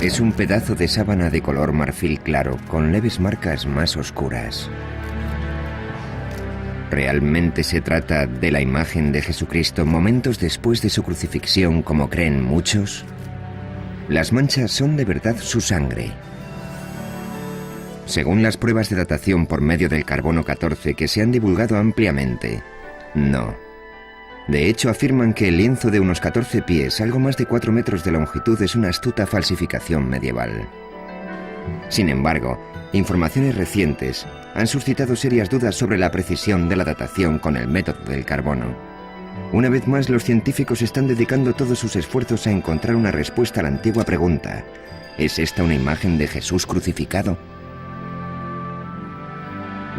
Es un pedazo de sábana de color marfil claro, con leves marcas más oscuras. ¿Realmente se trata de la imagen de Jesucristo momentos después de su crucifixión, como creen muchos? Las manchas son de verdad su sangre. Según las pruebas de datación por medio del carbono 14 que se han divulgado ampliamente, no. De hecho, afirman que el lienzo de unos 14 pies, algo más de 4 metros de longitud, es una astuta falsificación medieval. Sin embargo, informaciones recientes han suscitado serias dudas sobre la precisión de la datación con el método del carbono. Una vez más, los científicos están dedicando todos sus esfuerzos a encontrar una respuesta a la antigua pregunta: ¿es esta una imagen de Jesús crucificado?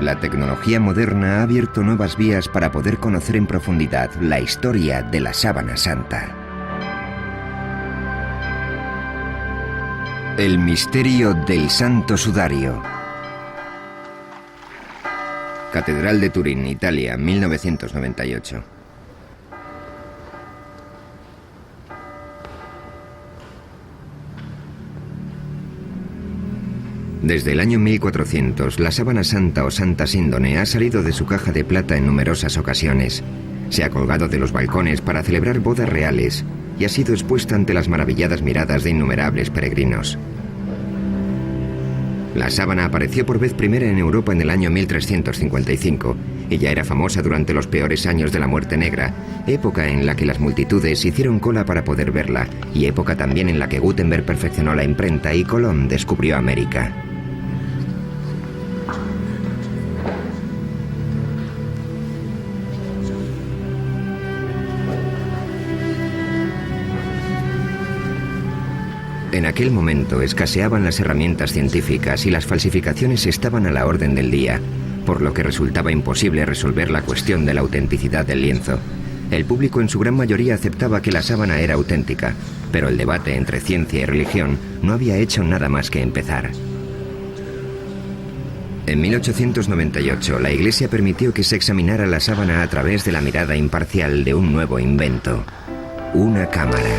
La tecnología moderna ha abierto nuevas vías para poder conocer en profundidad la historia de la Sábana Santa. El misterio del Santo Sudario. Catedral de Turín, Italia, 1998. Desde el año 1400, la sábana santa o santa síndone ha salido de su caja de plata en numerosas ocasiones. Se ha colgado de los balcones para celebrar bodas reales y ha sido expuesta ante las maravilladas miradas de innumerables peregrinos. La sábana apareció por vez primera en Europa en el año 1355 y ya era famosa durante los peores años de la Muerte Negra, época en la que las multitudes hicieron cola para poder verla y época también en la que Gutenberg perfeccionó la imprenta y Colón descubrió América. En aquel momento escaseaban las herramientas científicas y las falsificaciones estaban a la orden del día, por lo que resultaba imposible resolver la cuestión de la autenticidad del lienzo. El público en su gran mayoría aceptaba que la sábana era auténtica, pero el debate entre ciencia y religión no había hecho nada más que empezar. En 1898, la Iglesia permitió que se examinara la sábana a través de la mirada imparcial de un nuevo invento: una cámara.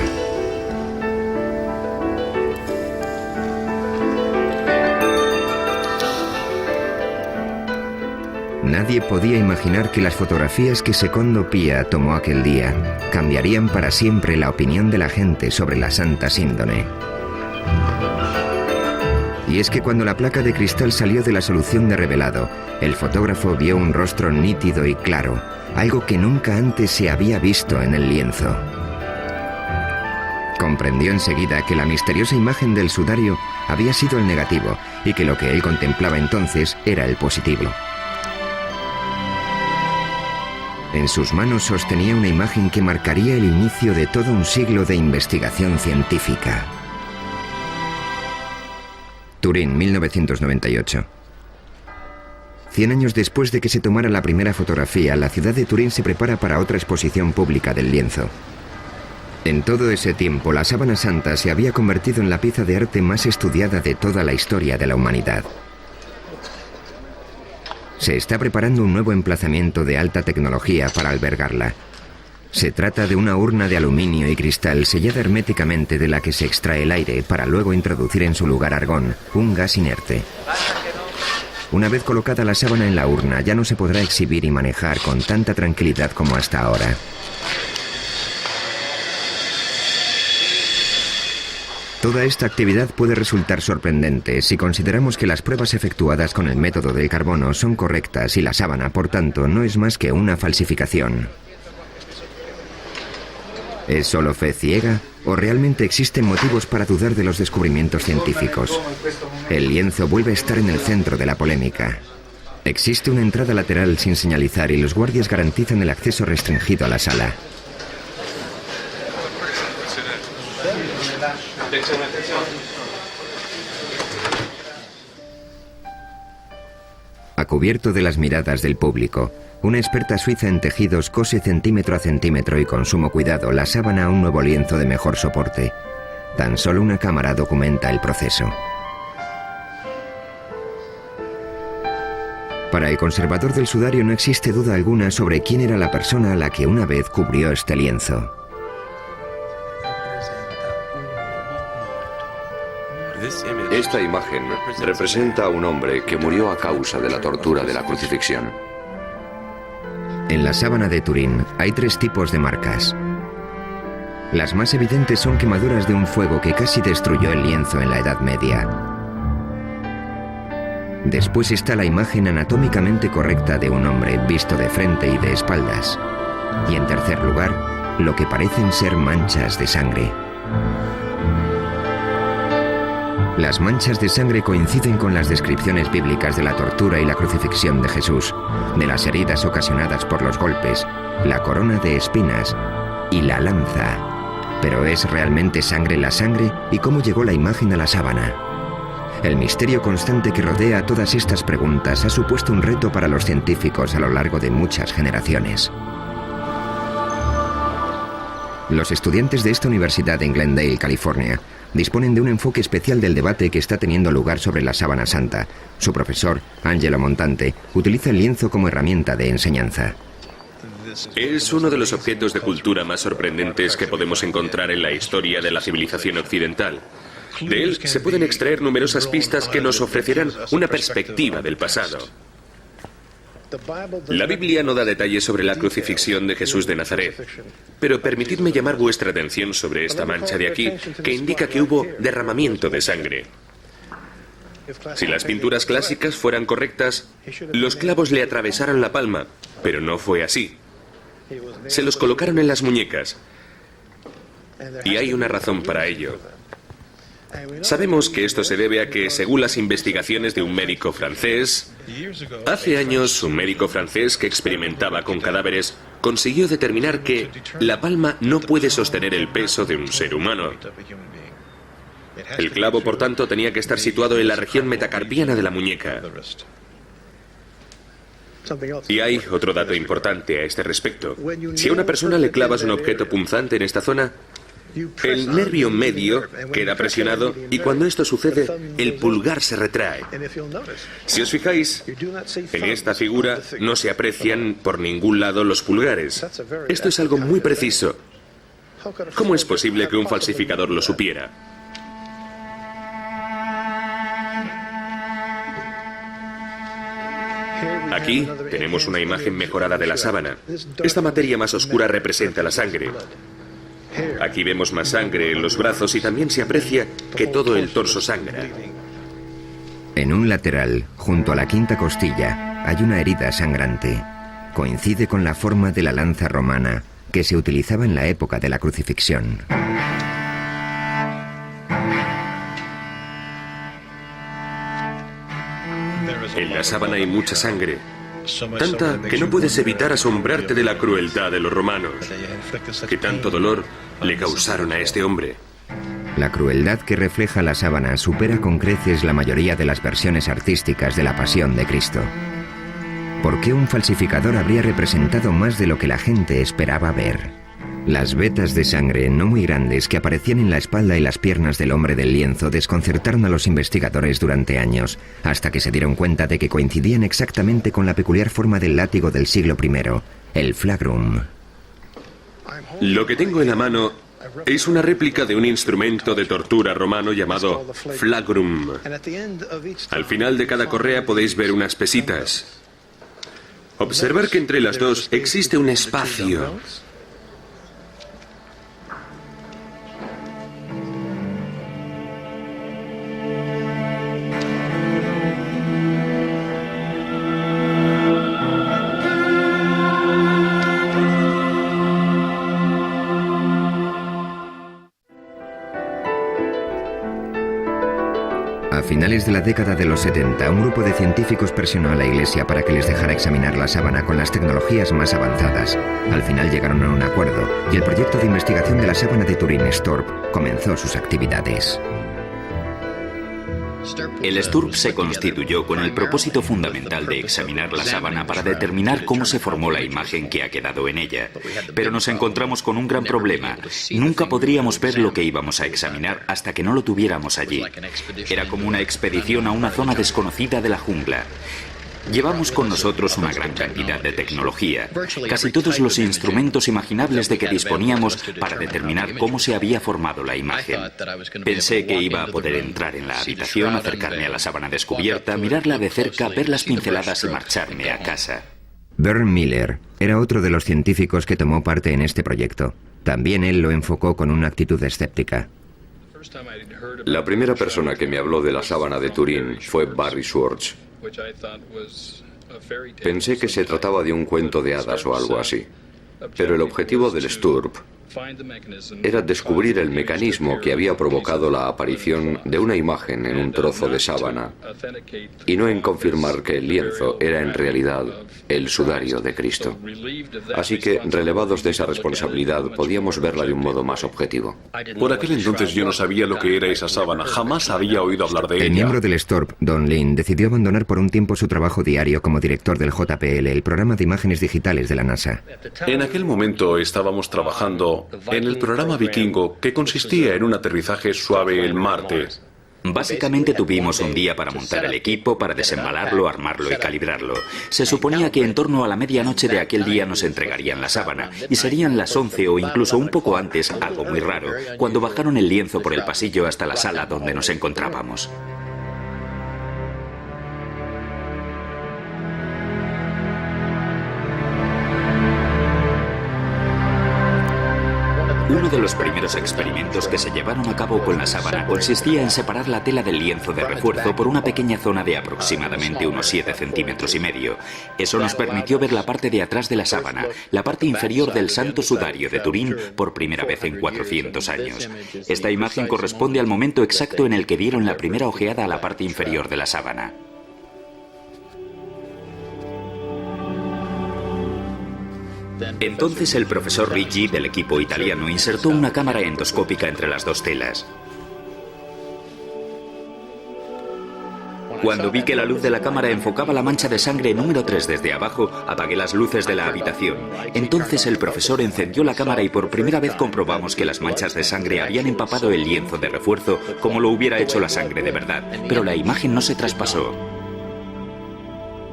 Nadie podía imaginar que las fotografías que Secondo Pia tomó aquel día cambiarían para siempre la opinión de la gente sobre la Santa Síndone. Y es que cuando la placa de cristal salió de la solución de revelado, el fotógrafo vio un rostro nítido y claro, algo que nunca antes se había visto en el lienzo. Comprendió enseguida que la misteriosa imagen del sudario había sido el negativo y que lo que él contemplaba entonces era el positivo. En sus manos sostenía una imagen que marcaría el inicio de todo un siglo de investigación científica. Turín, 1998. 100 años después de que se tomara la primera fotografía, la ciudad de Turín se prepara para otra exposición pública del lienzo. En todo ese tiempo, la sábana santa se había convertido en la pieza de arte más estudiada de toda la historia de la humanidad. Se está preparando un nuevo emplazamiento de alta tecnología para albergarla. Se trata de una urna de aluminio y cristal sellada herméticamente de la que se extrae el aire para luego introducir en su lugar argón, un gas inerte. Una vez colocada la sábana en la urna, ya no se podrá exhibir y manejar con tanta tranquilidad como hasta ahora. Toda esta actividad puede resultar sorprendente si consideramos que las pruebas efectuadas con el método del carbono son correctas y la sábana, por tanto, no es más que una falsificación. ¿Es solo fe ciega o realmente existen motivos para dudar de los descubrimientos científicos? El lienzo vuelve a estar en el centro de la polémica. Existe una entrada lateral sin señalizar y los guardias garantizan el acceso restringido a la sala. A cubierto de las miradas del público, una experta suiza en tejidos cose centímetro a centímetro y con sumo cuidado la sábana a un nuevo lienzo de mejor soporte. Tan solo una cámara documenta el proceso. Para el conservador del sudario no existe duda alguna sobre quién era la persona a la que una vez cubrió este lienzo. Esta imagen representa a un hombre que murió a causa de la tortura de la crucifixión. En la sábana de Turín hay 3 tipos de marcas. Las más evidentes son quemaduras de un fuego que casi destruyó el lienzo en la Edad Media. Después está la imagen anatómicamente correcta de un hombre visto de frente y de espaldas. Y en tercer lugar, lo que parecen ser manchas de sangre. Las manchas de sangre coinciden con las descripciones bíblicas de la tortura y la crucifixión de Jesús, de las heridas ocasionadas por los golpes, la corona de espinas y la lanza. ¿Pero es realmente sangre la sangre? ¿Y cómo llegó la imagen a la sábana? El misterio constante que rodea todas estas preguntas ha supuesto un reto para los científicos a lo largo de muchas generaciones. Los estudiantes de esta universidad en Glendale, California, disponen de un enfoque especial del debate que está teniendo lugar sobre la sábana santa. Su profesor, Angelo Montante, utiliza el lienzo como herramienta de enseñanza. Es uno de los objetos de cultura más sorprendentes que podemos encontrar en la historia de la civilización occidental. De él se pueden extraer numerosas pistas que nos ofrecerán una perspectiva del pasado. La Biblia no da detalles sobre la crucifixión de Jesús de Nazaret, pero permitidme llamar vuestra atención sobre esta mancha de aquí, que indica que hubo derramamiento de sangre. Si las pinturas clásicas fueran correctas, los clavos le atravesaron la palma, pero no fue así. Se los colocaron en las muñecas, y hay una razón para ello. Sabemos que esto se debe a que, según las investigaciones de un médico francés, hace años un médico francés que experimentaba con cadáveres consiguió determinar que la palma no puede sostener el peso de un ser humano. El clavo, por tanto, tenía que estar situado en la región metacarpiana de la muñeca. Y hay otro dato importante a este respecto. Si a una persona le clavas un objeto punzante en esta zona, el nervio medio queda presionado y cuando esto sucede, el pulgar se retrae. Si os fijáis, en esta figura no se aprecian por ningún lado los pulgares. Esto es algo muy preciso. ¿Cómo es posible que un falsificador lo supiera? Aquí tenemos una imagen mejorada de la sábana. Esta materia más oscura representa la sangre. Aquí vemos más sangre en los brazos y también se aprecia que todo el torso sangra. En un lateral, junto a la quinta costilla, hay una herida sangrante. Coincide con la forma de la lanza romana que se utilizaba en la época de la crucifixión. En la sábana hay mucha sangre, tanta que no puedes evitar asombrarte de la crueldad de los romanos, que tanto dolor le causaron a este hombre. La crueldad que refleja la sábana supera con creces la mayoría de las versiones artísticas de la Pasión de Cristo. ¿Por qué un falsificador habría representado más de lo que la gente esperaba ver? Las vetas de sangre no muy grandes que aparecían en la espalda y las piernas del hombre del lienzo desconcertaron a los investigadores durante años, hasta que se dieron cuenta de que coincidían exactamente con la peculiar forma del látigo del siglo I, el flagrum. Lo que tengo en la mano es una réplica de un instrumento de tortura romano llamado flagrum. Al final de cada correa podéis ver unas pesitas. Observar que entre las dos existe un espacio. A finales de la década de los 70, un grupo de científicos presionó a la Iglesia para que les dejara examinar la sábana con las tecnologías más avanzadas. Al final llegaron a un acuerdo y el proyecto de investigación de la sábana de Turín, STURP, comenzó sus actividades. El STURP se constituyó con el propósito fundamental de examinar la sábana para determinar cómo se formó la imagen que ha quedado en ella. Pero nos encontramos con un gran problema. Nunca podríamos ver lo que íbamos a examinar hasta que no lo tuviéramos allí. Era como una expedición a una zona desconocida de la jungla. Llevamos con nosotros una gran cantidad de tecnología, casi todos los instrumentos imaginables de que disponíamos para determinar cómo se había formado la imagen. Pensé que iba a poder entrar en la habitación, acercarme a la sábana descubierta, mirarla de cerca, ver las pinceladas y marcharme a casa. Vern Miller era otro de los científicos que tomó parte en este proyecto. También él lo enfocó con una actitud escéptica. La primera persona que me habló de la sábana de Turín fue Barry Schwartz. Pensé que se trataba de un cuento de hadas o algo así. Pero el objetivo del STURP era descubrir el mecanismo que había provocado la aparición de una imagen en un trozo de sábana y no en confirmar que el lienzo era en realidad el sudario de Cristo. Así que, relevados de esa responsabilidad, podíamos verla de un modo más objetivo. Por aquel entonces yo no sabía lo que era esa sábana, jamás había oído hablar de ella. El miembro del STURP, Don Lin, decidió abandonar por un tiempo su trabajo diario como director del JPL, el programa de imágenes digitales de la NASA. En aquel momento estábamos trabajando en el programa Vikingo, que consistía en un aterrizaje suave en Marte. Básicamente tuvimos un día para montar el equipo, para desembalarlo, armarlo y calibrarlo. Se suponía que en torno a la medianoche de aquel día nos entregarían la sábana, y serían las 11 o incluso un poco antes, algo muy raro, cuando bajaron el lienzo por el pasillo hasta la sala donde nos encontrábamos. Uno de los primeros experimentos que se llevaron a cabo con la sábana consistía en separar la tela del lienzo de refuerzo por una pequeña zona de aproximadamente unos 7 centímetros y medio. Eso nos permitió ver la parte de atrás de la sábana, la parte inferior del Santo Sudario de Turín, por primera vez en 400 años. Esta imagen corresponde al momento exacto en el que dieron la primera ojeada a la parte inferior de la sábana. Entonces el profesor Ricci del equipo italiano insertó una cámara endoscópica entre las dos telas. Cuando vi que la luz de la cámara enfocaba la mancha de sangre número 3 desde abajo, apagué las luces de la habitación. Entonces el profesor encendió la cámara y por primera vez comprobamos que las manchas de sangre habían empapado el lienzo de refuerzo como lo hubiera hecho la sangre de verdad, pero la imagen no se traspasó.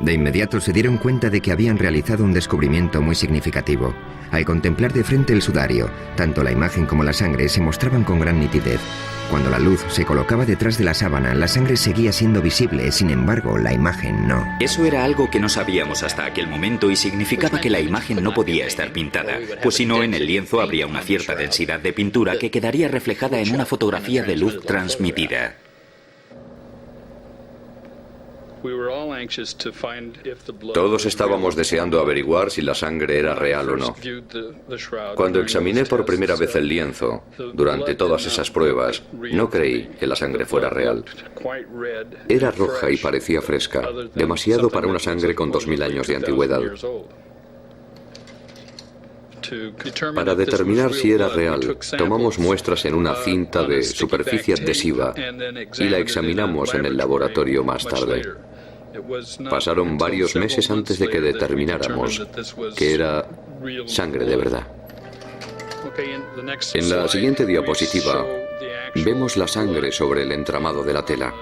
De inmediato se dieron cuenta de que habían realizado un descubrimiento muy significativo. Al contemplar de frente el sudario, tanto la imagen como la sangre se mostraban con gran nitidez. Cuando la luz se colocaba detrás de la sábana, la sangre seguía siendo visible, sin embargo, la imagen no. Eso era algo que no sabíamos hasta aquel momento y significaba que la imagen no podía estar pintada, pues si no, en el lienzo habría una cierta densidad de pintura que quedaría reflejada en una fotografía de luz transmitida. Todos estábamos deseando averiguar si la sangre era real o no. Cuando examiné por primera vez el lienzo, durante todas esas pruebas, no creí que la sangre fuera real. Era roja y parecía fresca, demasiado para una sangre con 2000 años de antigüedad. Para determinar si era real, tomamos muestras en una cinta de superficie adhesiva y la examinamos en el laboratorio más tarde. Pasaron varios meses antes de que determináramos que era sangre de verdad. En la siguiente diapositiva vemos la sangre sobre el entramado de la tela,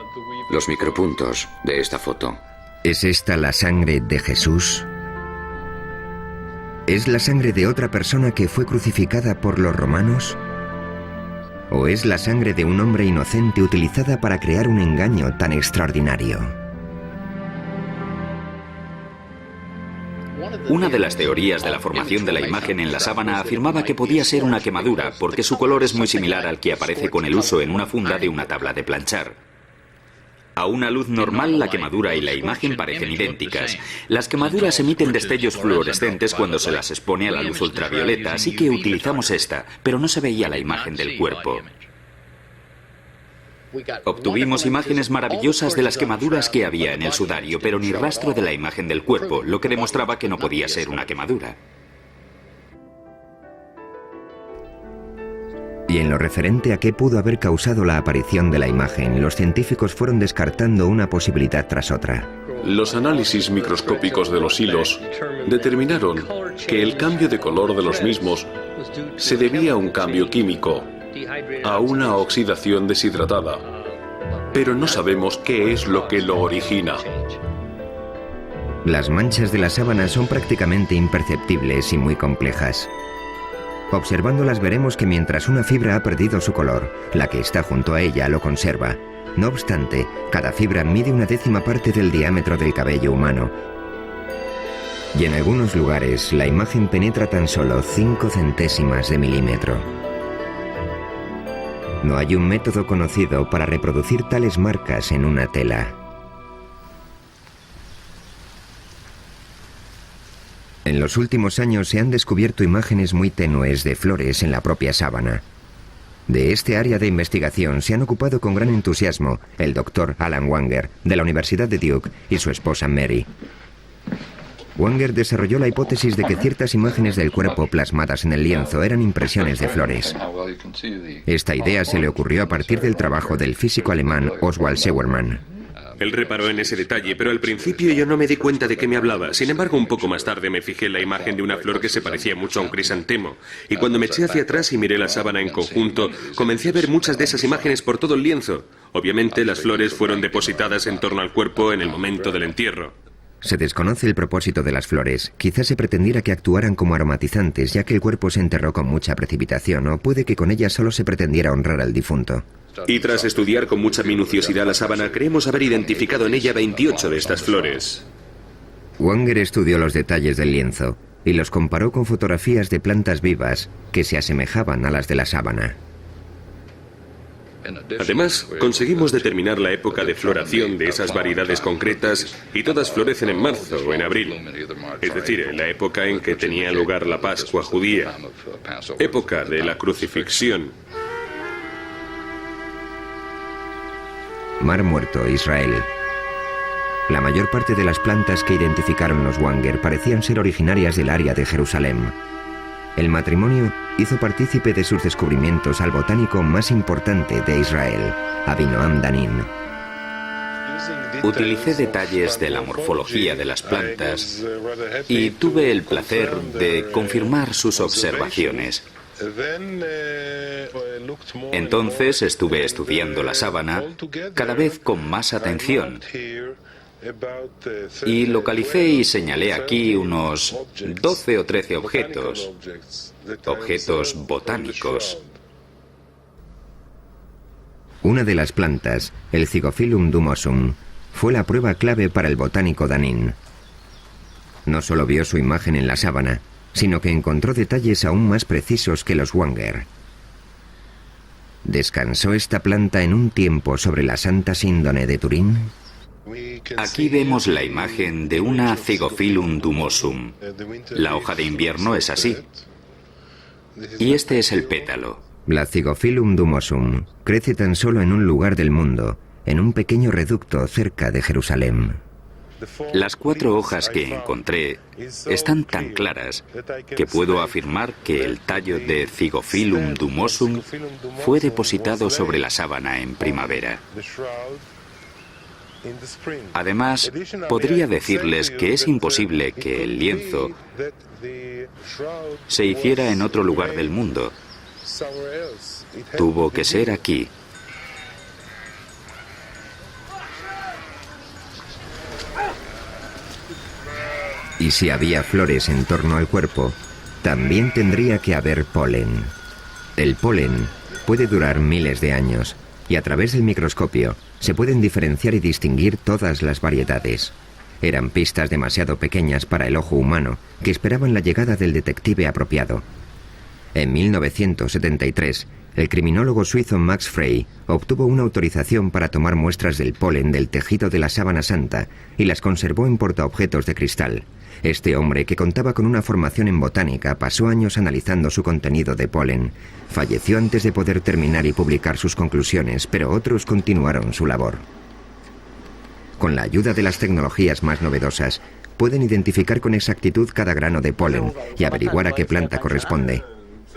los micropuntos de esta foto. ¿Es esta la sangre de Jesús? ¿Es la sangre de otra persona que fue crucificada por los romanos? ¿O es la sangre de un hombre inocente utilizada para crear un engaño tan extraordinario? Una de las teorías de la formación de la imagen en la sábana afirmaba que podía ser una quemadura, porque su color es muy similar al que aparece con el uso en una funda de una tabla de planchar. A una luz normal, la quemadura y la imagen parecen idénticas. Las quemaduras emiten destellos fluorescentes cuando se las expone a la luz ultravioleta, así que utilizamos esta, pero no se veía la imagen del cuerpo. Obtuvimos imágenes maravillosas de las quemaduras que había en el sudario, pero ni rastro de la imagen del cuerpo, lo que demostraba que no podía ser una quemadura. Y en lo referente a qué pudo haber causado la aparición de la imagen, los científicos fueron descartando una posibilidad tras otra. Los análisis microscópicos de los hilos determinaron que el cambio de color de los mismos se debía a un cambio químico, a una oxidación deshidratada, pero no sabemos qué es lo que lo origina. Las manchas de la sábana son prácticamente imperceptibles y muy complejas. Observándolas veremos que mientras una fibra ha perdido su color, la que está junto a ella lo conserva. No obstante, cada fibra mide una décima parte del diámetro del cabello humano. Y en algunos lugares, la imagen penetra tan solo 5 centésimas de milímetro. No hay un método conocido para reproducir tales marcas en una tela. En los últimos años se han descubierto imágenes muy tenues de flores en la propia sábana. De este área de investigación se han ocupado con gran entusiasmo el Dr. Alan Wanger, de la Universidad de Duke, y su esposa Mary. Wanger desarrolló la hipótesis de que ciertas imágenes del cuerpo plasmadas en el lienzo eran impresiones de flores. Esta idea se le ocurrió a partir del trabajo del físico alemán Oswald Scheuermann. Él reparó en ese detalle, pero al principio yo no me di cuenta de qué me hablaba. Sin embargo, un poco más tarde me fijé en la imagen de una flor que se parecía mucho a un crisantemo. Y cuando me eché hacia atrás y miré la sábana en conjunto, comencé a ver muchas de esas imágenes por todo el lienzo. Obviamente, las flores fueron depositadas en torno al cuerpo en el momento del entierro. Se desconoce el propósito de las flores. Quizás se pretendiera que actuaran como aromatizantes, ya que el cuerpo se enterró con mucha precipitación, o puede que con ellas solo se pretendiera honrar al difunto. Y tras estudiar con mucha minuciosidad la sábana, creemos haber identificado en ella 28 de estas flores. Wanger estudió los detalles del lienzo y los comparó con fotografías de plantas vivas que se asemejaban a las de la sábana. Además, conseguimos determinar la época de floración de esas variedades concretas y todas florecen en marzo o en abril, es decir, en la época en que tenía lugar la Pascua judía, época de la crucifixión. Mar Muerto, Israel. La mayor parte de las plantas que identificaron los Wanger parecían ser originarias del área de Jerusalén. El matrimonio hizo partícipe de sus descubrimientos al botánico más importante de Israel, Avinoam Danin. Utilicé detalles de la morfología de las plantas y tuve el placer de confirmar sus observaciones. Entonces estuve estudiando la sábana cada vez con más atención y localicé y señalé aquí unos 12 o 13 objetos botánicos. Una de las plantas, el Zygophyllum dumosum, fue la prueba clave para el botánico Danin. No solo vio su imagen en la sábana, sino que encontró detalles aún más precisos que los Wanger. ¿Descansó esta planta en un tiempo sobre la Santa Síndone de Turín? Aquí vemos la imagen de una Zygophyllum dumosum. La hoja de invierno es así. Y este es el pétalo. La Zygophyllum dumosum crece tan solo en un lugar del mundo, en un pequeño reducto cerca de Jerusalén. Las 4 hojas que encontré están tan claras que puedo afirmar que el tallo de Zygophyllum dumosum fue depositado sobre la sábana en primavera. Además, podría decirles que es imposible que el lienzo se hiciera en otro lugar del mundo. Tuvo que ser aquí. Y si había flores en torno al cuerpo, también tendría que haber polen. El polen puede durar miles de años y a través del microscopio se pueden diferenciar y distinguir todas las variedades. Eran pistas demasiado pequeñas para el ojo humano que esperaban la llegada del detective apropiado. En 1973, el criminólogo suizo Max Frey obtuvo una autorización para tomar muestras del polen del tejido de la sábana santa y las conservó en portaobjetos de cristal. Este hombre, que contaba con una formación en botánica, pasó años analizando su contenido de polen. Falleció antes de poder terminar y publicar sus conclusiones, pero otros continuaron su labor. Con la ayuda de las tecnologías más novedosas, pueden identificar con exactitud cada grano de polen y averiguar a qué planta corresponde.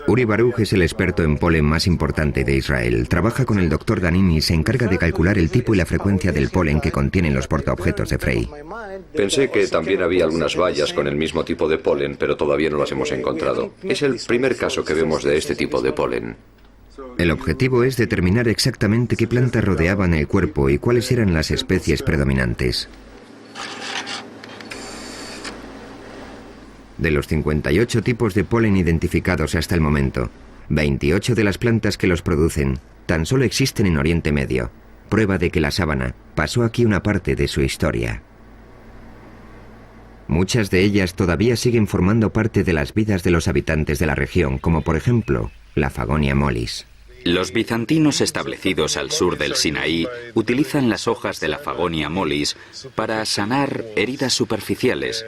Uri Baruch es el experto en polen más importante de Israel. Trabaja con el Dr. Danin y se encarga de calcular el tipo y la frecuencia del polen que contienen los portaobjetos de Frey. Pensé que también había algunas bayas con el mismo tipo de polen, pero todavía no las hemos encontrado. Es el primer caso que vemos de este tipo de polen. El objetivo es determinar exactamente qué plantas rodeaban el cuerpo y cuáles eran las especies predominantes. De los 58 tipos de polen identificados hasta el momento, 28 de las plantas que los producen tan solo existen en Oriente Medio, prueba de que la sábana pasó aquí una parte de su historia. Muchas de ellas todavía siguen formando parte de las vidas de los habitantes de la región, como por ejemplo la Fagonia mollis. Los bizantinos establecidos al sur del Sinaí utilizan las hojas de la Fagonia mollis para sanar heridas superficiales.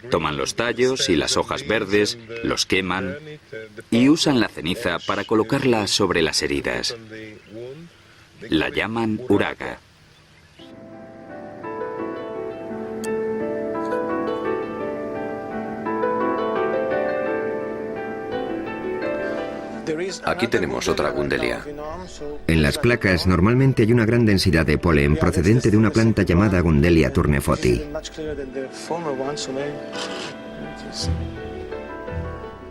Toman los tallos y las hojas verdes, los queman y usan la ceniza para colocarla sobre las heridas. La llaman uraga. Aquí tenemos otra gundelia. En las placas normalmente hay una gran densidad de polen procedente de una planta llamada Gundelia turnefoti.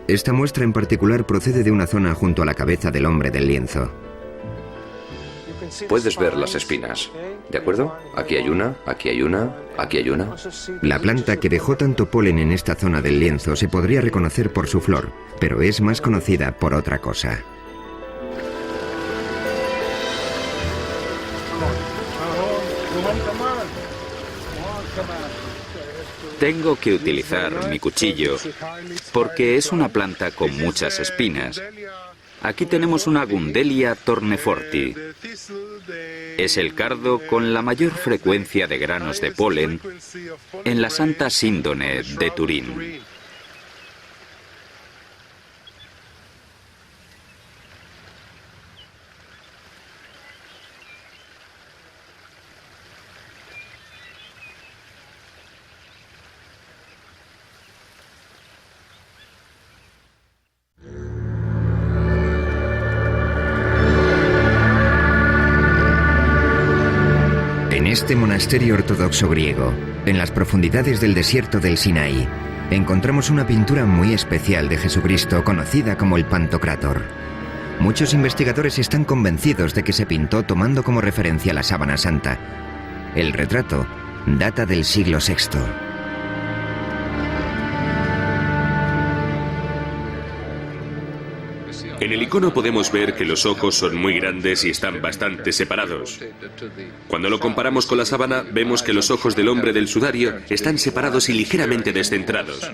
Esta muestra en particular procede de una zona junto a la cabeza del hombre del lienzo. Puedes ver las espinas, ¿de acuerdo? Aquí hay una, aquí hay una, aquí hay una. La planta que dejó tanto polen en esta zona del lienzo se podría reconocer por su flor, pero es más conocida por otra cosa. Tengo que utilizar mi cuchillo porque es una planta con muchas espinas. Aquí tenemos una Gundelia torneforti. Es el cardo con la mayor frecuencia de granos de polen en la Santa Síndone de Turín. En este monasterio ortodoxo griego, en las profundidades del desierto del Sinaí, encontramos una pintura muy especial de Jesucristo conocida como el Pantocrátor. Muchos investigadores están convencidos de que se pintó tomando como referencia la sábana santa. El retrato data del siglo VI. En el icono podemos ver que los ojos son muy grandes y están bastante separados. Cuando lo comparamos con la sábana, vemos que los ojos del hombre del sudario están separados y ligeramente descentrados.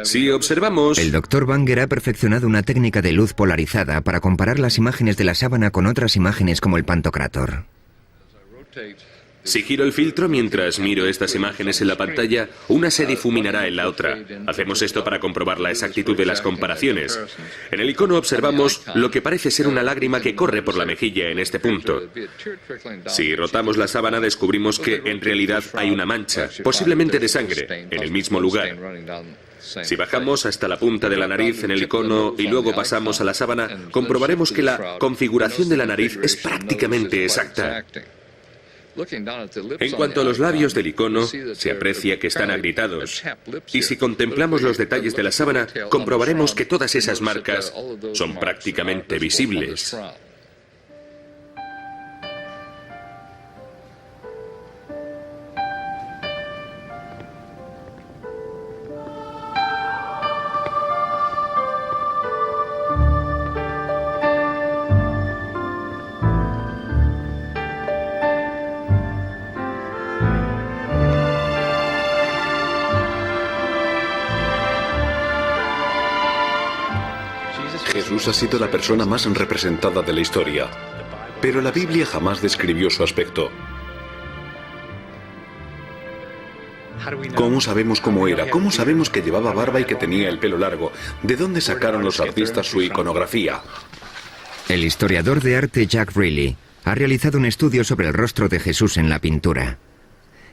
Si observamos... El Dr. Banger ha perfeccionado una técnica de luz polarizada para comparar las imágenes de la sábana con otras imágenes como el Pantocrátor. Si giro el filtro mientras miro estas imágenes en la pantalla, una se difuminará en la otra. Hacemos esto para comprobar la exactitud de las comparaciones. En el icono observamos lo que parece ser una lágrima que corre por la mejilla en este punto. Si rotamos la sábana descubrimos que en realidad hay una mancha, posiblemente de sangre, en el mismo lugar. Si bajamos hasta la punta de la nariz en el icono y luego pasamos a la sábana, comprobaremos que la configuración de la nariz es prácticamente exacta. En cuanto a los labios del icono, se aprecia que están agrietados. Y si contemplamos los detalles de la sábana, comprobaremos que todas esas marcas son prácticamente visibles. Jesús ha sido la persona más representada de la historia, pero la Biblia jamás describió su aspecto. ¿Cómo sabemos cómo era? ¿Cómo sabemos que llevaba barba y que tenía el pelo largo? ¿De dónde sacaron los artistas su iconografía? El historiador de arte Jack Riley ha realizado un estudio sobre el rostro de Jesús en la pintura.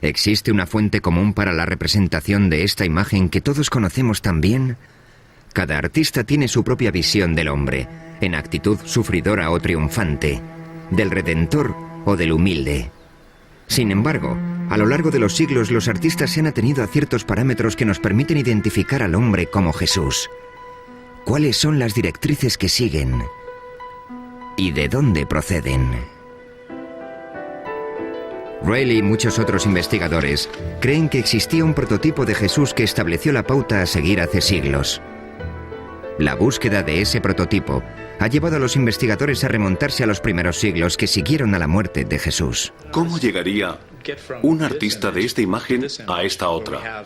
¿Existe una fuente común para la representación de esta imagen que todos conocemos tan bien? Cada artista tiene su propia visión del hombre, en actitud sufridora o triunfante, del redentor o del humilde. Sin embargo, a lo largo de los siglos los artistas se han atenido a ciertos parámetros que nos permiten identificar al hombre como Jesús. ¿Cuáles son las directrices que siguen? ¿Y de dónde proceden? Rayleigh y muchos otros investigadores creen que existía un prototipo de Jesús que estableció la pauta a seguir hace siglos. La búsqueda de ese prototipo ha llevado a los investigadores a remontarse a los primeros siglos que siguieron a la muerte de Jesús. ¿Cómo llegaría un artista de esta imagen a esta otra?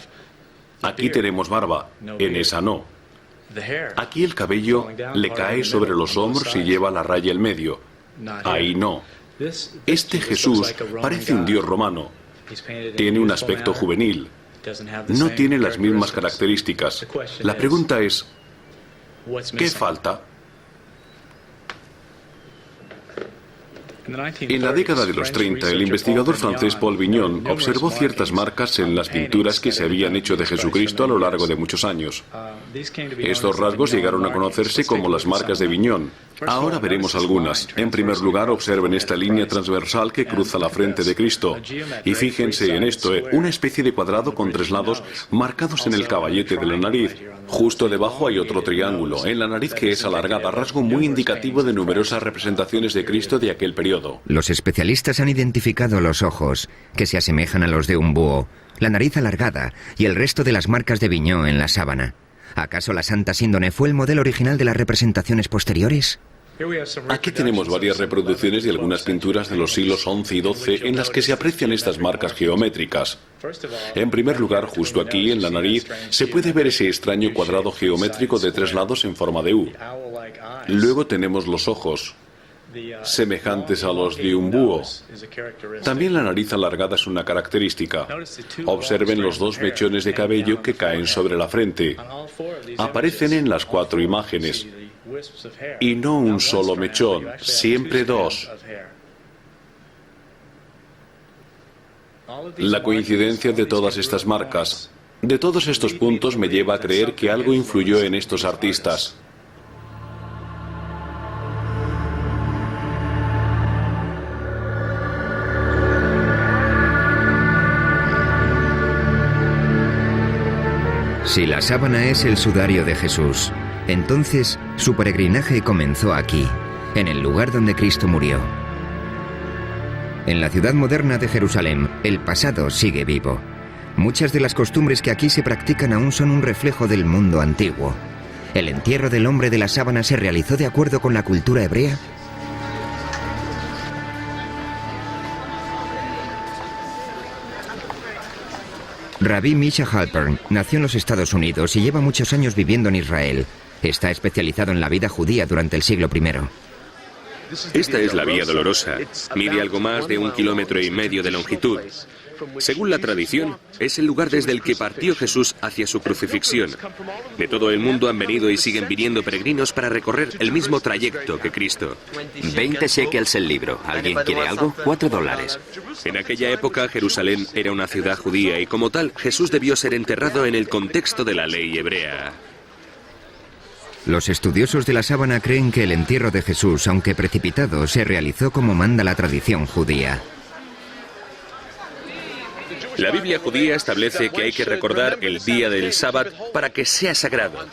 Aquí tenemos barba, en esa no. Aquí el cabello le cae sobre los hombros y lleva la raya en medio. Ahí no. Este Jesús parece un dios romano. Tiene un aspecto juvenil. No tiene las mismas características. La pregunta es, ¿qué falta? En la década de los 30, el investigador francés Paul Vignon observó ciertas marcas en las pinturas que se habían hecho de Jesucristo a lo largo de muchos años. Estos rasgos llegaron a conocerse como las marcas de Vignon. Ahora veremos algunas. En primer lugar, observen esta línea transversal que cruza la frente de Cristo. Y fíjense en esto, una especie de cuadrado con 3 lados marcados en el caballete de la nariz. Justo debajo hay otro triángulo, en la nariz que es alargada, rasgo muy indicativo de numerosas representaciones de Cristo de aquel periodo. Los especialistas han identificado los ojos, que se asemejan a los de un búho, la nariz alargada y el resto de las marcas de Vignon en la sábana. ¿Acaso la Santa Síndone fue el modelo original de las representaciones posteriores? Aquí tenemos varias reproducciones de algunas pinturas de los siglos XI y XII en las que se aprecian estas marcas geométricas. En primer lugar, justo aquí, en la nariz, se puede ver ese extraño cuadrado geométrico de 3 lados en forma de U. Luego tenemos los ojos, semejantes a los de un búho. También la nariz alargada es una característica. Observen los 2 mechones de cabello que caen sobre la frente. Aparecen en las 4 imágenes. Y no un solo mechón, siempre 2. La coincidencia de todas estas marcas, de todos estos puntos, me lleva a creer que algo influyó en estos artistas. Si la sábana es el sudario de Jesús, entonces su peregrinaje comenzó aquí, en el lugar donde Cristo murió. En la ciudad moderna de Jerusalén, el pasado sigue vivo. Muchas de las costumbres que aquí se practican aún son un reflejo del mundo antiguo. ¿El entierro del hombre de la sábana se realizó de acuerdo con la cultura hebrea? Rabbi Misha Halpern nació en los Estados Unidos y lleva muchos años viviendo en Israel. Está especializado en la vida judía durante el siglo I. Esta es la Vía Dolorosa. Mide algo más de 1,5 kilómetros de longitud. Según la tradición, es el lugar desde el que partió Jesús hacia su crucifixión. De todo el mundo han venido y siguen viniendo peregrinos para recorrer el mismo trayecto que Cristo. 20 shekels el libro. ¿Alguien quiere algo? $4. En aquella época, Jerusalén era una ciudad judía y como tal, Jesús debió ser enterrado en el contexto de la ley hebrea. Los estudiosos de la sábana creen que el entierro de Jesús, aunque precipitado, se realizó como manda la tradición judía. La Biblia judía establece que hay que recordar el día del sábado para que sea sagrado.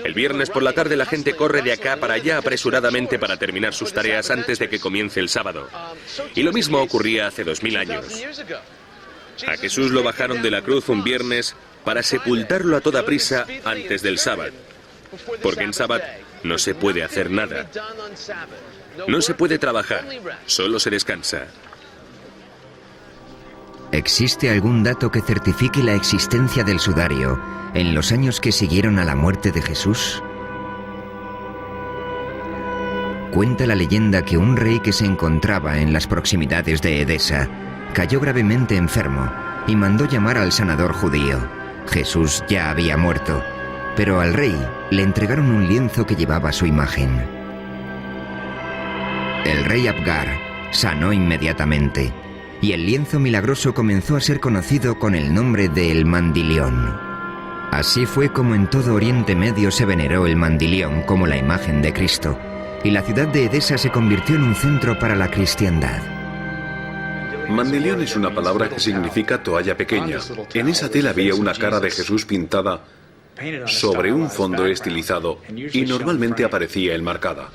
El viernes por la tarde la gente corre de acá para allá apresuradamente para terminar sus tareas antes de que comience el sábado. Y lo mismo ocurría hace 2000 años. A Jesús lo bajaron de la cruz un viernes para sepultarlo a toda prisa antes del sábado. Porque en sábado no se puede hacer nada. No se puede trabajar, solo se descansa. ¿Existe algún dato que certifique la existencia del sudario en los años que siguieron a la muerte de Jesús? Cuenta la leyenda que un rey que se encontraba en las proximidades de Edesa cayó gravemente enfermo y mandó llamar al sanador judío. Jesús ya había muerto, pero al rey le entregaron un lienzo que llevaba su imagen. El rey Abgar sanó inmediatamente y el lienzo milagroso comenzó a ser conocido con el nombre de El Mandilión. Así fue como en todo Oriente Medio se veneró el mandilión como la imagen de Cristo, y la ciudad de Edesa se convirtió en un centro para la cristiandad. Mandilión es una palabra que significa toalla pequeña. En esa tela había una cara de Jesús pintada sobre un fondo estilizado y normalmente aparecía enmarcada.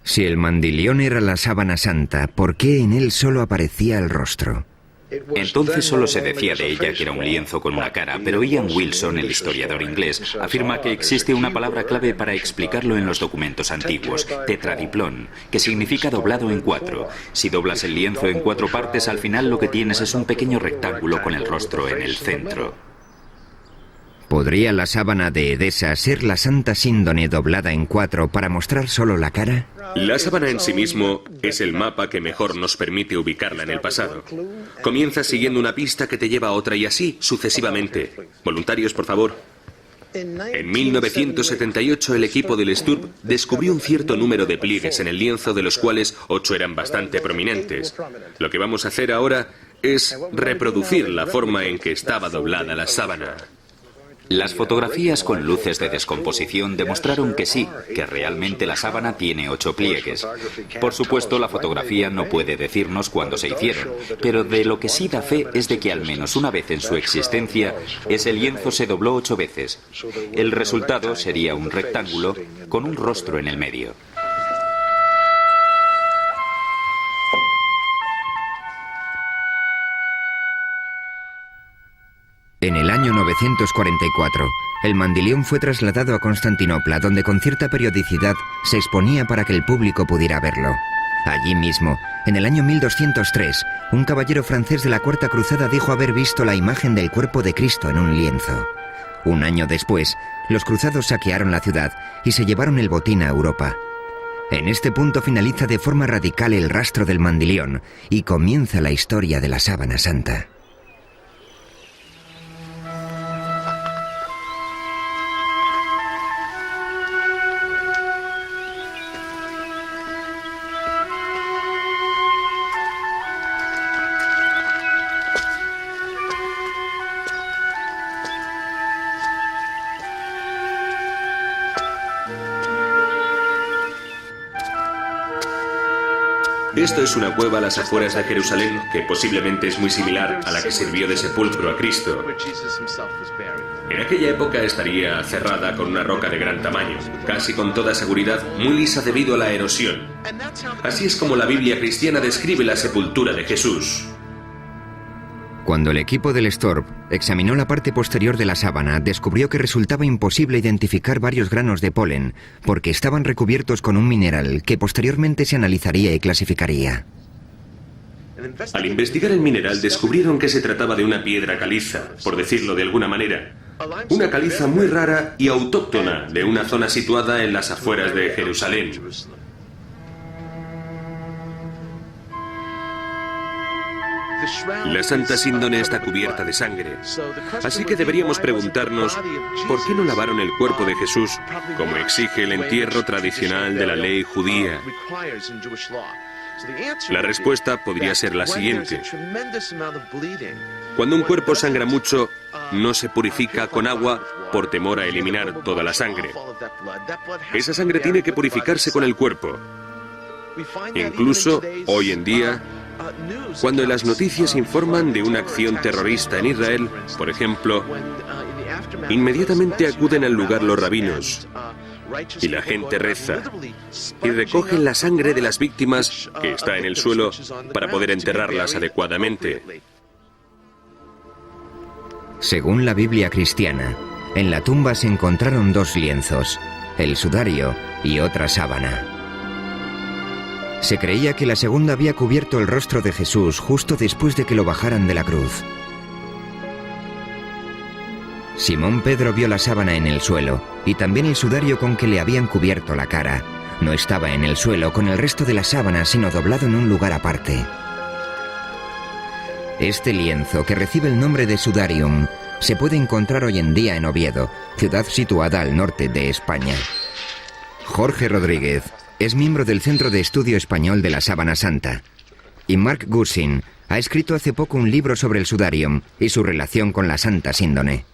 Si el mandilión era la sábana santa, ¿por qué en él solo aparecía el rostro? Entonces solo se decía de ella que era un lienzo con una cara, pero Ian Wilson, el historiador inglés, afirma que existe una palabra clave para explicarlo en los documentos antiguos, tetradiplón, que significa doblado en 4. Si doblas el lienzo en 4 partes, al final lo que tienes es un pequeño rectángulo con el rostro en el centro. ¿Podría la sábana de Edesa ser la Santa Síndone doblada en 4 para mostrar solo la cara? La sábana en sí mismo es el mapa que mejor nos permite ubicarla en el pasado. Comienzas siguiendo una pista que te lleva a otra y así sucesivamente. Voluntarios, por favor. En 1978 el equipo del Sturb descubrió un cierto número de pliegues en el lienzo, de los cuales 8 eran bastante prominentes. Lo que vamos a hacer ahora es reproducir la forma en que estaba doblada la sábana. Las fotografías con luces de descomposición demostraron que sí, que realmente la sábana tiene 8 pliegues. Por supuesto, la fotografía no puede decirnos cuándo se hicieron, pero de lo que sí da fe es de que al menos una vez en su existencia, ese lienzo se dobló 8 veces. El resultado sería un rectángulo con un rostro en el medio. En el año 944, el mandilión fue trasladado a Constantinopla, donde con cierta periodicidad se exponía para que el público pudiera verlo. Allí mismo, en el año 1203, un caballero francés de la Cuarta Cruzada dijo haber visto la imagen del cuerpo de Cristo en un lienzo. Un año después, los cruzados saquearon la ciudad y se llevaron el botín a Europa. En este punto finaliza de forma radical el rastro del mandilión y comienza la historia de la sábana santa. Esto es una cueva a las afueras de Jerusalén que posiblemente es muy similar a la que sirvió de sepulcro a Cristo. En aquella época estaría cerrada con una roca de gran tamaño, casi con toda seguridad muy lisa debido a la erosión. Así es como la Biblia cristiana describe la sepultura de Jesús. Cuando el equipo del Sturb examinó la parte posterior de la sábana, descubrió que resultaba imposible identificar varios granos de polen, porque estaban recubiertos con un mineral que posteriormente se analizaría y clasificaría. Al investigar el mineral descubrieron que se trataba de una piedra caliza, por decirlo de alguna manera. Una caliza muy rara y autóctona de una zona situada en las afueras de Jerusalén. La Santa Síndone está cubierta de sangre, así que deberíamos preguntarnos ¿por qué no lavaron el cuerpo de Jesús como exige el entierro tradicional de la ley judía? La respuesta podría ser la siguiente. Cuando un cuerpo sangra mucho, no se purifica con agua por temor a eliminar toda la sangre. Esa sangre tiene que purificarse con el cuerpo. Incluso hoy en día, cuando en las noticias informan de una acción terrorista en Israel, por ejemplo, inmediatamente acuden al lugar los rabinos y la gente reza y recogen la sangre de las víctimas que está en el suelo para poder enterrarlas adecuadamente. Según la Biblia cristiana, en la tumba se encontraron 2 lienzos, el sudario y otra sábana. Se creía que la segunda había cubierto el rostro de Jesús justo después de que lo bajaran de la cruz. Simón Pedro vio la sábana en el suelo y también el sudario con que le habían cubierto la cara. No estaba en el suelo con el resto de la sábana, sino doblado en un lugar aparte. Este lienzo, que recibe el nombre de sudarium, se puede encontrar hoy en día en Oviedo, ciudad situada al norte de España. Jorge Rodríguez es miembro del Centro de Estudio Español de la Sábana Santa. Y Mark Gussin ha escrito hace poco un libro sobre el sudarium y su relación con la Santa Síndone.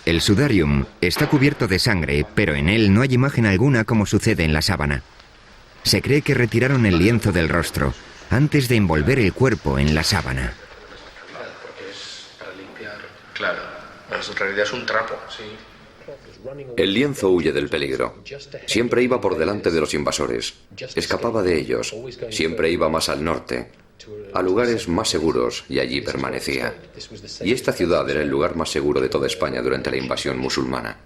El sudarium está cubierto de sangre, pero en él no hay imagen alguna como sucede en la sábana. Se cree que retiraron el lienzo del rostro antes de envolver el cuerpo en la sábana. Claro, porque es para limpiar. Claro, en realidad es un trapo, sí. El lienzo huye del peligro. Siempre iba por delante de los invasores. Escapaba de ellos. Siempre iba más al norte, a lugares más seguros, y allí permanecía. Y esta ciudad era el lugar más seguro de toda España durante la invasión musulmana.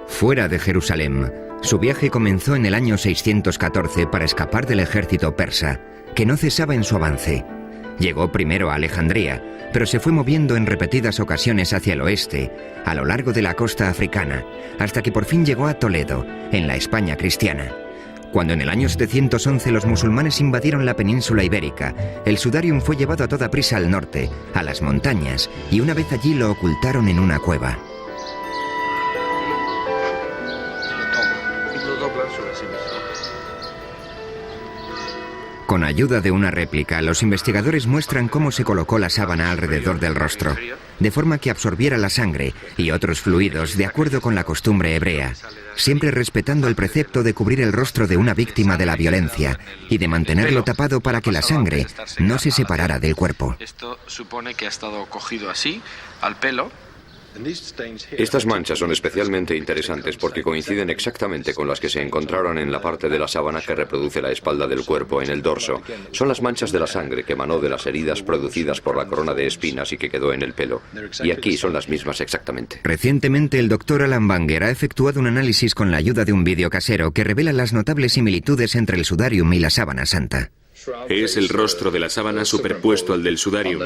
Fuera de Jerusalén, su viaje comenzó en el año 614 para escapar del ejército persa, que no cesaba en su avance. Llegó primero a Alejandría, pero se fue moviendo en repetidas ocasiones hacia el oeste, a lo largo de la costa africana, hasta que por fin llegó a Toledo, en la España cristiana. Cuando en el año 711 los musulmanes invadieron la península ibérica, el sudarium fue llevado a toda prisa al norte, a las montañas, y una vez allí lo ocultaron en una cueva. Con ayuda de una réplica, los investigadores muestran cómo se colocó la sábana alrededor del rostro, de forma que absorbiera la sangre y otros fluidos de acuerdo con la costumbre hebrea, siempre respetando el precepto de cubrir el rostro de una víctima de la violencia y de mantenerlo tapado para que la sangre no se separara del cuerpo. Esto supone que ha estado cogido así, al pelo. Estas manchas son especialmente interesantes porque coinciden exactamente con las que se encontraron en la parte de la sábana que reproduce la espalda del cuerpo, en el dorso. Son las manchas de la sangre que emanó de las heridas producidas por la corona de espinas y que quedó en el pelo. Y aquí son las mismas exactamente. Recientemente el doctor Alan Banger ha efectuado un análisis con la ayuda de un vídeo casero que revela las notables similitudes entre el sudarium y la sábana santa. Es el rostro de la sábana superpuesto al del sudarium.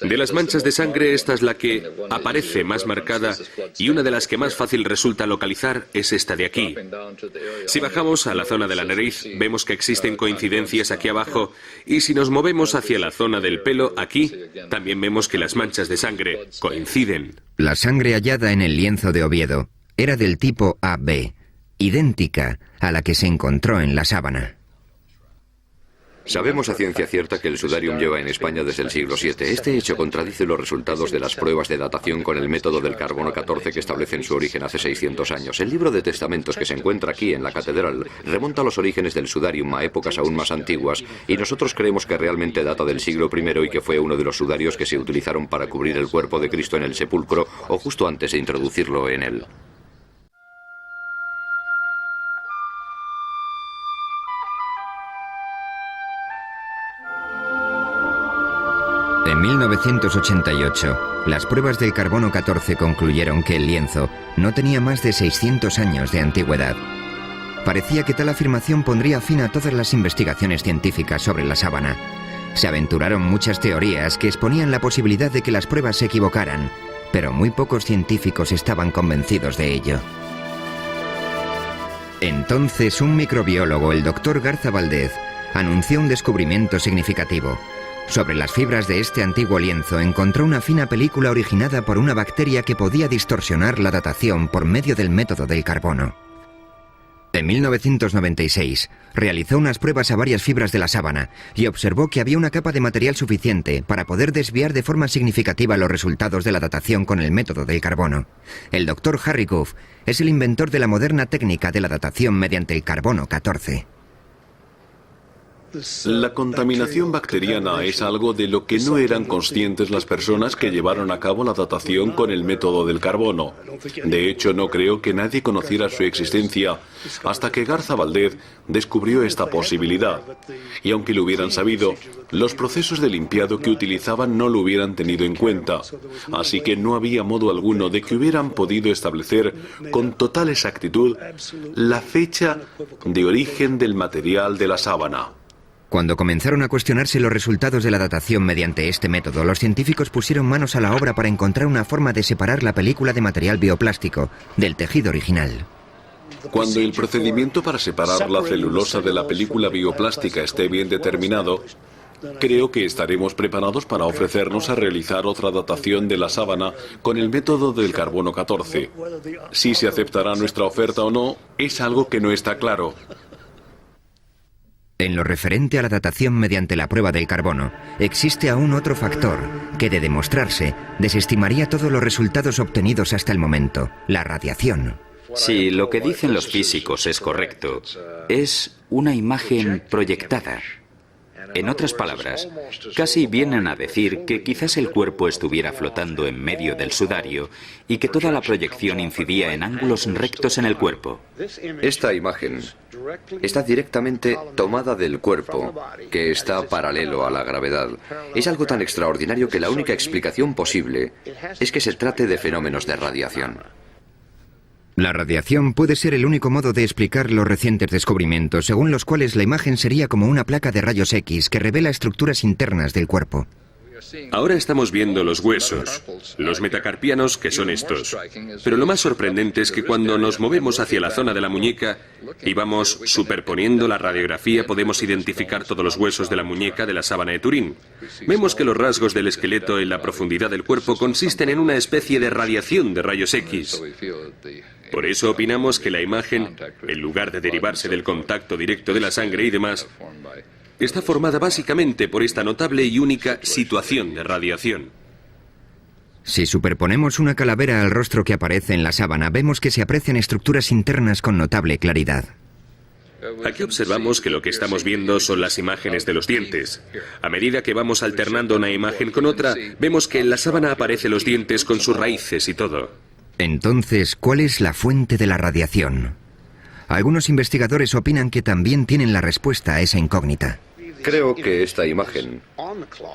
De las manchas de sangre, esta es la que aparece más marcada y una de las que más fácil resulta localizar es esta de aquí. Si bajamos a la zona de la nariz, vemos que existen coincidencias aquí abajo, y si nos movemos hacia la zona del pelo, aquí, también vemos que las manchas de sangre coinciden. La sangre hallada en el lienzo de Oviedo era del tipo AB, idéntica a la que se encontró en la sábana. Sabemos a ciencia cierta que el sudarium lleva en España desde el siglo VII. Este hecho contradice los resultados de las pruebas de datación con el método del carbono 14 que establecen su origen hace 600 años. El libro de testamentos que se encuentra aquí en la catedral remonta los orígenes del sudarium a épocas aún más antiguas, y nosotros creemos que realmente data del siglo I y que fue uno de los sudarios que se utilizaron para cubrir el cuerpo de Cristo en el sepulcro o justo antes de introducirlo en él. En 1988, las pruebas del carbono 14 concluyeron que el lienzo no tenía más de 600 años de antigüedad. Parecía que tal afirmación pondría fin a todas las investigaciones científicas sobre la sábana. Se aventuraron muchas teorías que exponían la posibilidad de que las pruebas se equivocaran, pero muy pocos científicos estaban convencidos de ello. Entonces, un microbiólogo, el Dr. Garza Valdez, anunció un descubrimiento significativo. Sobre las fibras de este antiguo lienzo encontró una fina película originada por una bacteria que podía distorsionar la datación por medio del método del carbono. En 1996, realizó unas pruebas a varias fibras de la sábana y observó que había una capa de material suficiente para poder desviar de forma significativa los resultados de la datación con el método del carbono. El Dr. Harry Goff es el inventor de la moderna técnica de la datación mediante el carbono 14. La contaminación bacteriana es algo de lo que no eran conscientes las personas que llevaron a cabo la datación con el método del carbono. De hecho, no creo que nadie conociera su existencia hasta que Garza Valdez descubrió esta posibilidad. Y aunque lo hubieran sabido, los procesos de limpiado que utilizaban no lo hubieran tenido en cuenta. Así que no había modo alguno de que hubieran podido establecer con total exactitud la fecha de origen del material de la sábana. Cuando comenzaron a cuestionarse los resultados de la datación mediante este método, los científicos pusieron manos a la obra para encontrar una forma de separar la película de material bioplástico del tejido original. Cuando el procedimiento para separar la celulosa de la película bioplástica esté bien determinado, creo que estaremos preparados para ofrecernos a realizar otra datación de la sábana con el método del carbono 14. Si se aceptará nuestra oferta o no, es algo que no está claro. En lo referente a la datación mediante la prueba del carbono, existe aún otro factor que, de demostrarse, desestimaría todos los resultados obtenidos hasta el momento: la radiación. Si lo que dicen los físicos es correcto, es una imagen proyectada. En otras palabras, casi vienen a decir que quizás el cuerpo estuviera flotando en medio del sudario y que toda la proyección incidía en ángulos rectos en el cuerpo. Esta imagen está directamente tomada del cuerpo, que está paralelo a la gravedad. Es algo tan extraordinario que la única explicación posible es que se trate de fenómenos de radiación. La radiación puede ser el único modo de explicar los recientes descubrimientos, según los cuales la imagen sería como una placa de rayos X que revela estructuras internas del cuerpo. Ahora estamos viendo los huesos, los metacarpianos, que son estos. Pero lo más sorprendente es que cuando nos movemos hacia la zona de la muñeca y vamos superponiendo la radiografía, podemos identificar todos los huesos de la muñeca de la sábana de Turín. Vemos que los rasgos del esqueleto en la profundidad del cuerpo consisten en una especie de radiación de rayos X. Por eso opinamos que la imagen, en lugar de derivarse del contacto directo de la sangre y demás, está formada básicamente por esta notable y única situación de radiación. Si superponemos una calavera al rostro que aparece en la sábana, vemos que se aprecian estructuras internas con notable claridad. Aquí observamos que lo que estamos viendo son las imágenes de los dientes. A medida que vamos alternando una imagen con otra, vemos que en la sábana aparecen los dientes con sus raíces y todo. Entonces, ¿cuál es la fuente de la radiación? Algunos investigadores opinan que también tienen la respuesta a esa incógnita. Creo que esta imagen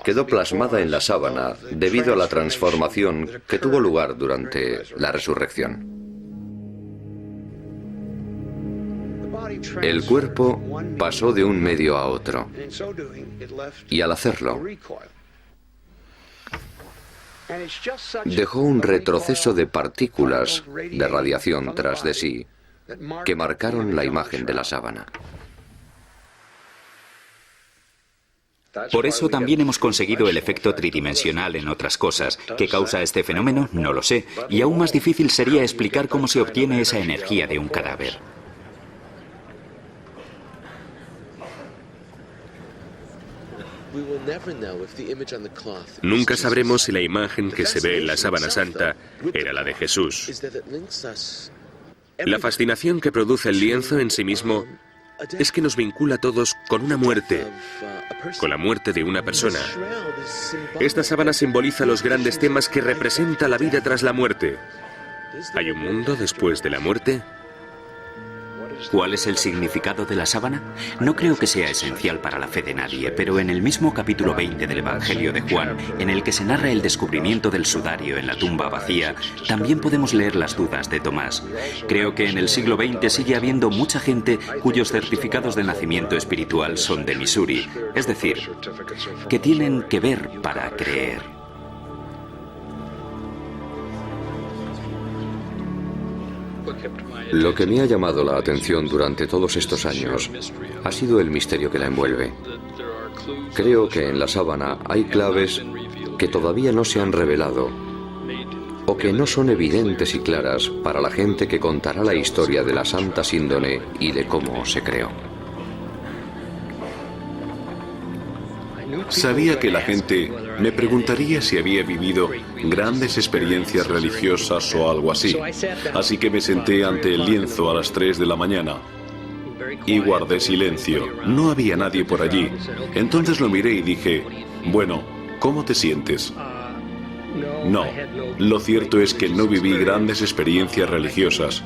quedó plasmada en la sábana debido a la transformación que tuvo lugar durante la resurrección. El cuerpo pasó de un medio a otro, y al hacerlo, dejó un retroceso de partículas de radiación tras de sí que marcaron la imagen de la sábana. Por eso también hemos conseguido el efecto tridimensional en otras cosas. ¿Qué causa este fenómeno? No lo sé. Y aún más difícil sería explicar cómo se obtiene esa energía de un cadáver. Nunca sabremos si la imagen que se ve en la sábana santa era la de Jesús. La fascinación que produce el lienzo en sí mismo es que nos vincula a todos con una muerte, con la muerte de una persona. Esta sábana simboliza los grandes temas que representa la vida tras la muerte. ¿Hay un mundo después de la muerte? ¿Cuál es el significado de la sábana? No creo que sea esencial para la fe de nadie, pero en el mismo capítulo 20 del Evangelio de Juan, en el que se narra el descubrimiento del sudario en la tumba vacía, también podemos leer las dudas de Tomás. Creo que en el siglo XX sigue habiendo mucha gente cuyos certificados de nacimiento espiritual son de Missouri, es decir, que tienen que ver para creer. Lo que me ha llamado la atención durante todos estos años ha sido el misterio que la envuelve. Creo que en la sábana hay claves que todavía no se han revelado o que no son evidentes y claras para la gente que contará la historia de la Santa Síndone y de cómo se creó. Sabía que la gente me preguntaría si había vivido grandes experiencias religiosas o algo así. Así que me senté ante el lienzo a las 3 de la mañana y guardé silencio. No había nadie por allí. Entonces lo miré y dije, bueno, ¿cómo te sientes? No, lo cierto es que no viví grandes experiencias religiosas.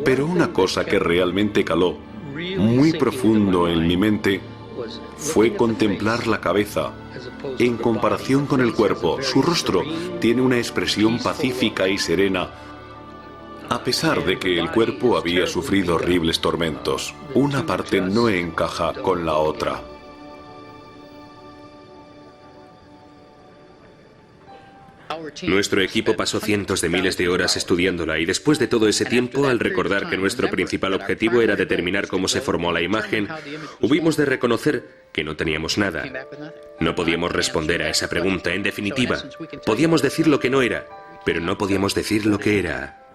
Pero una cosa que realmente caló muy profundo en mi mente fue contemplar la cabeza. En comparación con el cuerpo, su rostro tiene una expresión pacífica y serena, a pesar de que el cuerpo había sufrido horribles tormentos. Una parte no encaja con la otra. Nuestro equipo pasó cientos de miles de horas estudiándola y después de todo ese tiempo, al recordar que nuestro principal objetivo era determinar cómo se formó la imagen, hubimos de reconocer que no teníamos nada. No podíamos responder a esa pregunta. En definitiva, podíamos decir lo que no era, pero no podíamos decir lo que era.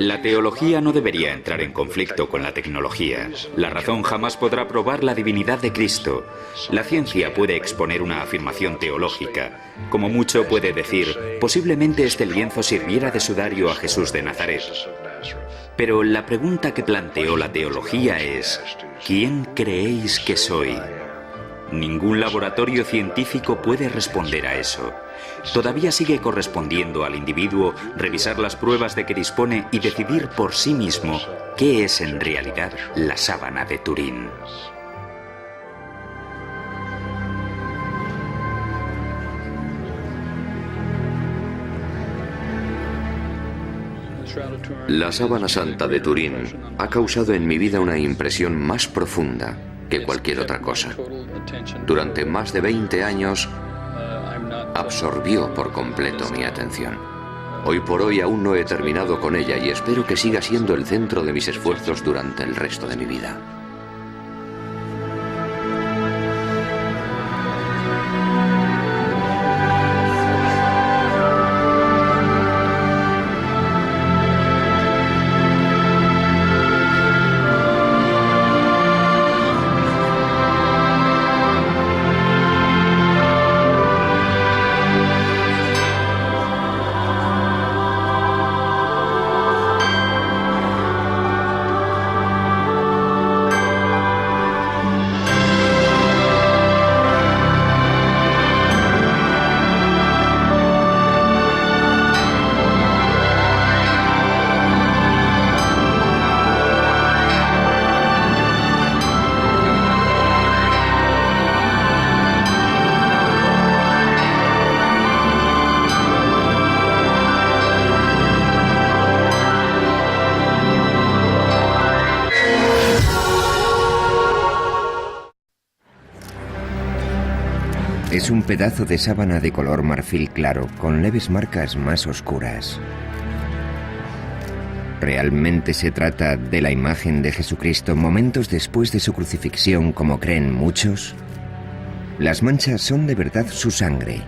La teología no debería entrar en conflicto con la tecnología. La razón jamás podrá probar la divinidad de Cristo. La ciencia puede exponer una afirmación teológica. Como mucho puede decir, posiblemente este lienzo sirviera de sudario a Jesús de Nazaret. Pero la pregunta que planteó la teología es: ¿quién creéis que soy? Ningún laboratorio científico puede responder a eso. Todavía sigue correspondiendo al individuo revisar las pruebas de que dispone y decidir por sí mismo qué es en realidad la sábana de Turín. La sábana santa de Turín ha causado en mi vida una impresión más profunda que cualquier otra cosa. Durante más de 20 años absorbió por completo mi atención. Hoy por hoy aún no he terminado con ella y espero que siga siendo el centro de mis esfuerzos durante el resto de mi vida. Es un pedazo de sábana de color marfil claro, con leves marcas más oscuras. ¿Realmente se trata de la imagen de Jesucristo momentos después de su crucifixión, como creen muchos? Las manchas son de verdad su sangre.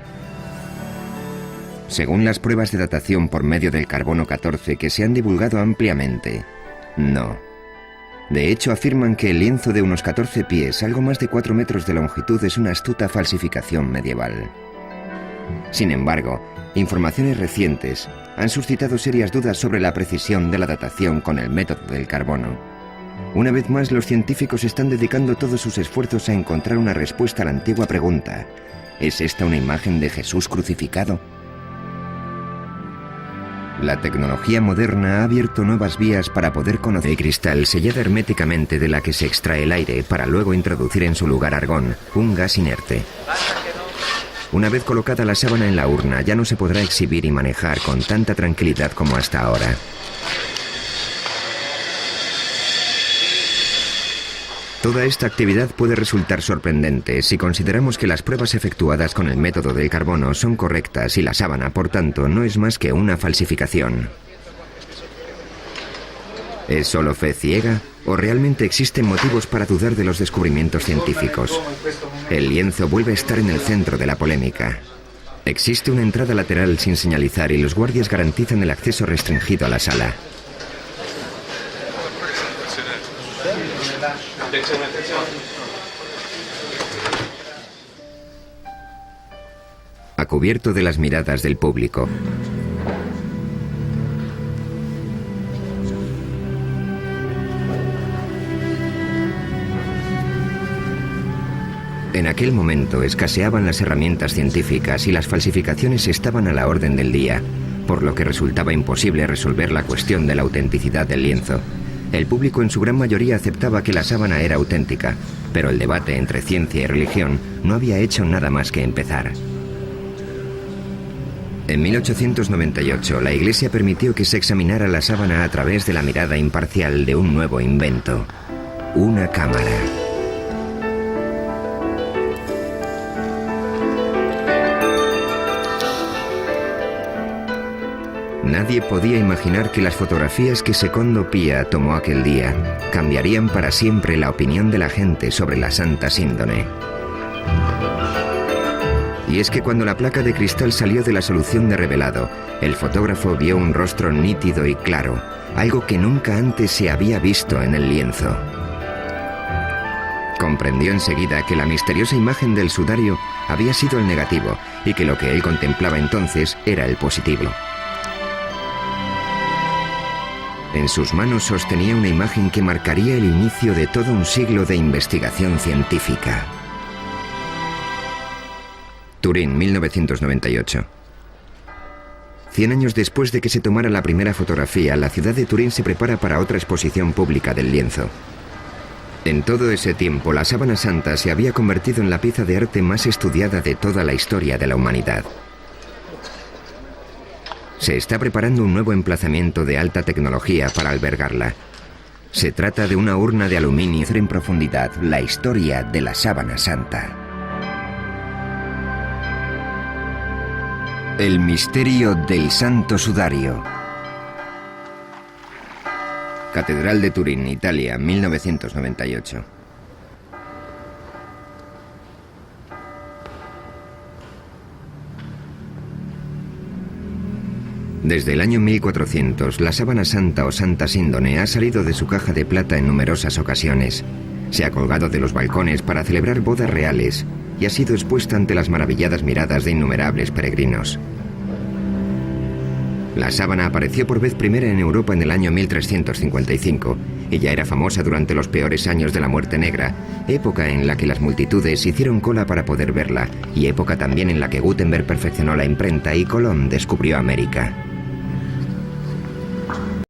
Según las pruebas de datación por medio del carbono 14 que se han divulgado ampliamente, no. De hecho, afirman que el lienzo de unos 14 pies, algo más de 4 metros de longitud, es una astuta falsificación medieval. Sin embargo, informaciones recientes han suscitado serias dudas sobre la precisión de la datación con el método del carbono. Una vez más, los científicos están dedicando todos sus esfuerzos a encontrar una respuesta a la antigua pregunta: ¿es esta una imagen de Jesús crucificado? La tecnología moderna ha abierto nuevas vías para poder conocer el cristal sellada herméticamente de la que se extrae el aire para luego introducir en su lugar argón, un gas inerte. Una vez colocada la sábana en la urna, ya no se podrá exhibir y manejar con tanta tranquilidad como hasta ahora. Toda esta actividad puede resultar sorprendente si consideramos que las pruebas efectuadas con el método del carbono son correctas y la sábana, por tanto, no es más que una falsificación. ¿Es solo fe ciega o realmente existen motivos para dudar de los descubrimientos científicos? El lienzo vuelve a estar en el centro de la polémica. Existe una entrada lateral sin señalizar y los guardias garantizan el acceso restringido a la sala. A cubierto de las miradas del público. En aquel momento escaseaban las herramientas científicas y las falsificaciones estaban a la orden del día, por lo que resultaba imposible resolver la cuestión de la autenticidad del lienzo. El público en su gran mayoría aceptaba que la sábana era auténtica, pero el debate entre ciencia y religión no había hecho nada más que empezar. En 1898, la Iglesia permitió que se examinara la sábana a través de la mirada imparcial de un nuevo invento: una cámara. Nadie podía imaginar que las fotografías que Secondo Pia tomó aquel día cambiarían para siempre la opinión de la gente sobre la Santa Síndone. Y es que cuando la placa de cristal salió de la solución de revelado, el fotógrafo vio un rostro nítido y claro, algo que nunca antes se había visto en el lienzo. Comprendió enseguida que la misteriosa imagen del sudario había sido el negativo y que lo que él contemplaba entonces era el positivo. En sus manos sostenía una imagen que marcaría el inicio de todo un siglo de investigación científica. Turín, 1998. 100 años después de que se tomara la primera fotografía, la ciudad de Turín se prepara para otra exposición pública del lienzo. En todo ese tiempo, la sábana santa se había convertido en la pieza de arte más estudiada de toda la historia de la humanidad. Se está preparando un nuevo emplazamiento de alta tecnología para albergarla. Se trata de una urna de aluminio en profundidad la historia de la sábana santa. El misterio del Santo Sudario. Catedral de Turín, Italia, 1998. Desde el año 1400, la sábana santa o santa síndone ha salido de su caja de plata en numerosas ocasiones. Se ha colgado de los balcones para celebrar bodas reales y ha sido expuesta ante las maravilladas miradas de innumerables peregrinos. La sábana apareció por vez primera en Europa en el año 1355 y ya era famosa durante los peores años de la Muerte Negra, época en la que las multitudes hicieron cola para poder verla y época también en la que Gutenberg perfeccionó la imprenta y Colón descubrió América.